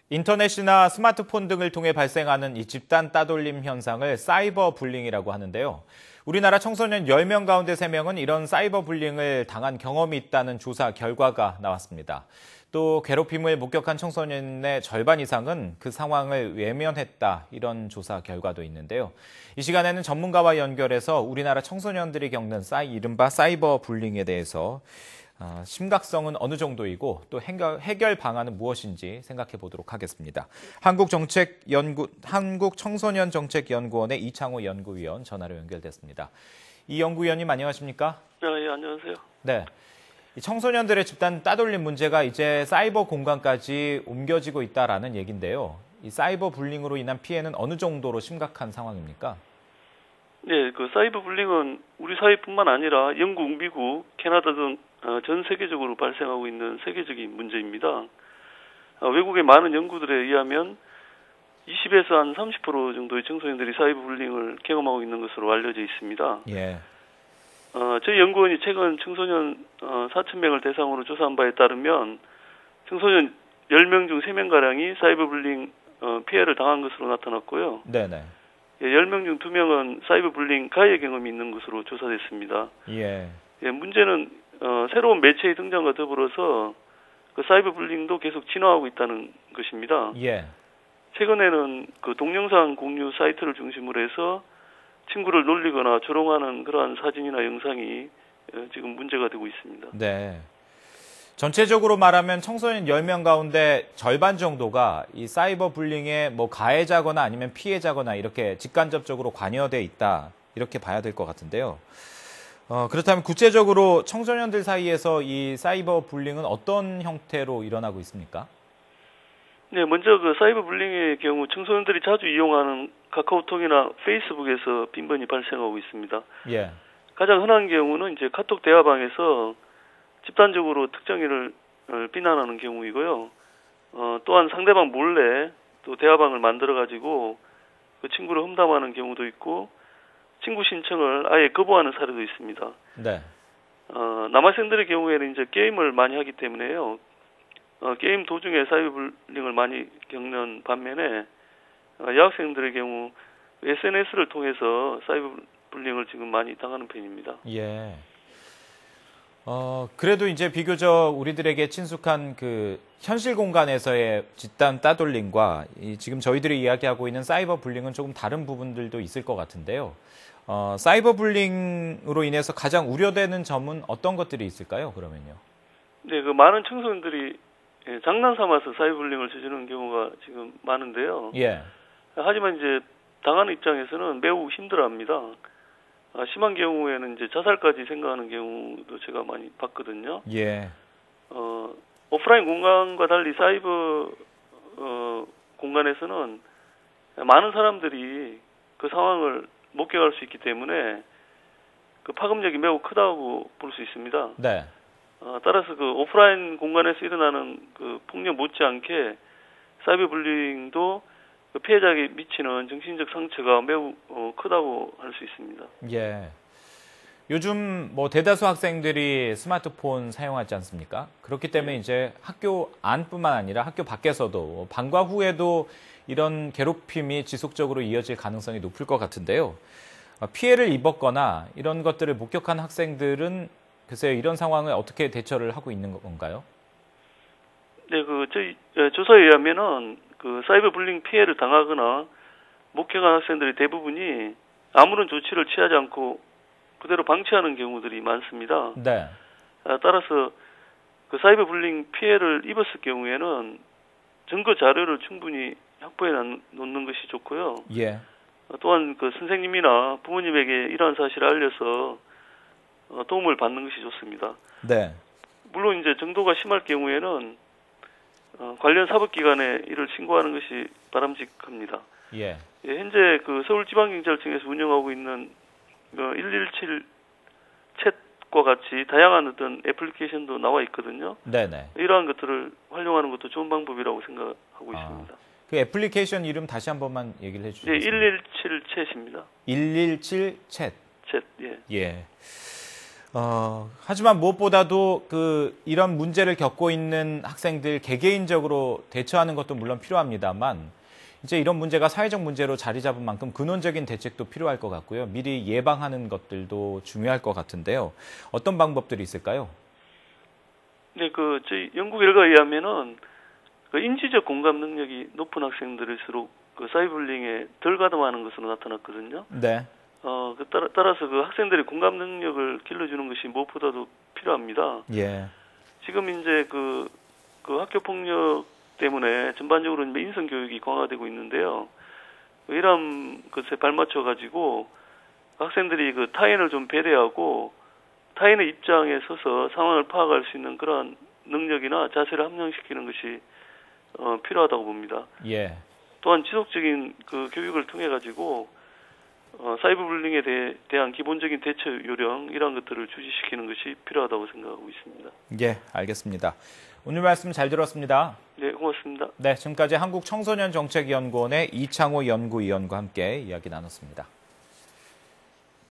인터넷이나 스마트폰 등을 통해 발생하는 이 집단 따돌림 현상을 사이버 불링이라고 하는데요. 우리나라 청소년 10명 가운데 3명은 이런 사이버 불링을 당한 경험이 있다는 조사 결과가 나왔습니다. 또 괴롭힘을 목격한 청소년의 절반 이상은 그 상황을 외면했다, 이런 조사 결과도 있는데요. 이 시간에는 전문가와 연결해서 우리나라 청소년들이 겪는 이른바 사이버 불링에 대해서 심각성은 어느 정도이고 또 해결 방안은 무엇인지 생각해 보도록 하겠습니다. 한국청소년정책연구원의 이창호 연구위원 전화로 연결됐습니다. 이 연구위원님 안녕하십니까? 네, 안녕하세요. 네. 이 청소년들의 집단 따돌림 문제가 이제 사이버 공간까지 옮겨지고 있다라는 얘기인데요. 이 사이버 불링으로 인한 피해는 어느 정도로 심각한 상황입니까? 네, 그 사이버 불링은 우리 사회뿐만 아니라 영국, 미국, 캐나다 등 전 세계적으로 발생하고 있는 세계적인 문제입니다. 외국의 많은 연구들에 의하면 20에서 한 30% 정도의 청소년들이 사이버 불링을 경험하고 있는 것으로 알려져 있습니다. 예. 저희 연구원이 최근 청소년 4,000명을 대상으로 조사한 바에 따르면 청소년 10명 중 3명가량이 사이버 불링 피해를 당한 것으로 나타났고요. 네네. 10명 중 2명은 사이버 불링 가해 경험이 있는 것으로 조사됐습니다. 예. 문제는 새로운 매체의 등장과 더불어서 그 사이버 불링도 계속 진화하고 있다는 것입니다. 예. 최근에는 그 동영상 공유 사이트를 중심으로 해서 친구를 놀리거나 조롱하는 그러한 사진이나 영상이 지금 문제가 되고 있습니다. 네. 전체적으로 말하면 청소년 10명 가운데 절반 정도가 이 사이버 불링의 가해자거나 아니면 피해자거나 이렇게 직간접적으로 관여돼 있다, 이렇게 봐야 될 것 같은데요. 그렇다면 구체적으로 청소년들 사이에서 이 사이버 불링은 어떤 형태로 일어나고 있습니까? 네, 먼저 그 사이버 불링의 경우 청소년들이 자주 이용하는 카카오톡이나 페이스북에서 빈번히 발생하고 있습니다. 예. 가장 흔한 경우는 이제 카톡 대화방에서 집단적으로 특정인을 비난하는 경우이고요. 또한 상대방 몰래 또 대화방을 만들어 가지고 그 친구를 험담하는 경우도 있고 친구 신청을 아예 거부하는 사례도 있습니다. 네. 남학생들의 경우에는 이제 게임을 많이 하기 때문에요. 게임 도중에 사이버 불링을 많이 겪는 반면에 여학생들의 경우 SNS를 통해서 사이버 불링을 지금 많이 당하는 편입니다. 예. 그래도 이제 비교적 우리들에게 친숙한 그 현실 공간에서의 집단 따돌림과 지금 저희들이 이야기하고 있는 사이버 불링은 조금 다른 부분들도 있을 것 같은데요. 사이버 불링으로 인해서 가장 우려되는 점은 어떤 것들이 있을까요, 그러면요? 네, 그 많은 청소년들이 장난 삼아서 사이버 불링을 저지르는 경우가 지금 많은데요. 예. 하지만 이제 당하는 입장에서는 매우 힘들어합니다. 심한 경우에는 이제 자살까지 생각하는 경우도 제가 많이 봤거든요. 예. 오프라인 공간과 달리 사이버 공간에서는 많은 사람들이 그 상황을 목격할 수 있기 때문에 그 파급력이 매우 크다고 볼 수 있습니다. 네. 따라서 그 오프라인 공간에서 일어나는 그 폭력 못지않게 사이버 불링도 그 피해자에게 미치는 정신적 상처가 매우 크다고 할 수 있습니다. 예. 요즘 대다수 학생들이 스마트폰 사용하지 않습니까? 그렇기 때문에 네. 이제 학교 안뿐만 아니라 학교 밖에서도 방과 후에도 이런 괴롭힘이 지속적으로 이어질 가능성이 높을 것 같은데요. 피해를 입었거나 이런 것들을 목격한 학생들은 글쎄요, 이런 상황을 어떻게 대처를 하고 있는 건가요? 네, 저희 조사에 의하면은 그 사이버 불링 피해를 당하거나 목격한 학생들의 대부분이 아무런 조치를 취하지 않고 그대로 방치하는 경우들이 많습니다. 네. 따라서 그 사이버 불링 피해를 입었을 경우에는 증거 자료를 충분히 확보해 놓는 것이 좋고요. 예. 또한 그 선생님이나 부모님에게 이러한 사실을 알려서 도움을 받는 것이 좋습니다. 네. 물론 이제 정도가 심할 경우에는 관련 사법기관에 이를 신고하는 것이 바람직합니다. 예. 현재 그 서울지방경찰청에서 운영하고 있는 117 챗과 같이 다양한 어떤 애플리케이션도 나와 있거든요. 네네. 이러한 것들을 활용하는 것도 좋은 방법이라고 생각하고 있습니다. 그 애플리케이션 이름 다시 한 번만 얘기를 해주시겠어요? 네, 117 챗입니다. 117 챗. 챗, 예. 예. 하지만 무엇보다도 이런 문제를 겪고 있는 학생들 개개인적으로 대처하는 것도 물론 필요합니다만 이제 이런 문제가 사회적 문제로 자리 잡은 만큼 근원적인 대책도 필요할 것 같고요. 미리 예방하는 것들도 중요할 것 같은데요. 어떤 방법들이 있을까요? 네, 저희 연구 결과에 의하면은 인지적 공감 능력이 높은 학생들일수록 사이버불링에 덜 가담하는 것으로 나타났거든요. 네. 따라서 학생들의 공감 능력을 길러주는 것이 무엇보다도 필요합니다. 예. 지금 이제 학교 폭력 때문에 전반적으로 인성 교육이 강화되고 있는데요. 이런 것에 발맞춰 가지고 학생들이 타인을 좀 배려하고 타인의 입장에 서서 상황을 파악할 수 있는 그러한 능력이나 자세를 함양시키는 것이 필요하다고 봅니다. 예. 또한 지속적인 교육을 통해 가지고 사이버불링에 대한 기본적인 대처 요령 이런 것들을 주시시키는 것이 필요하다고 생각하고 있습니다. 예, 알겠습니다. 오늘 말씀 잘 들었습니다. 네, 고맙습니다. 네, 지금까지 한국청소년정책연구원의 이창호 연구위원과 함께 이야기 나눴습니다.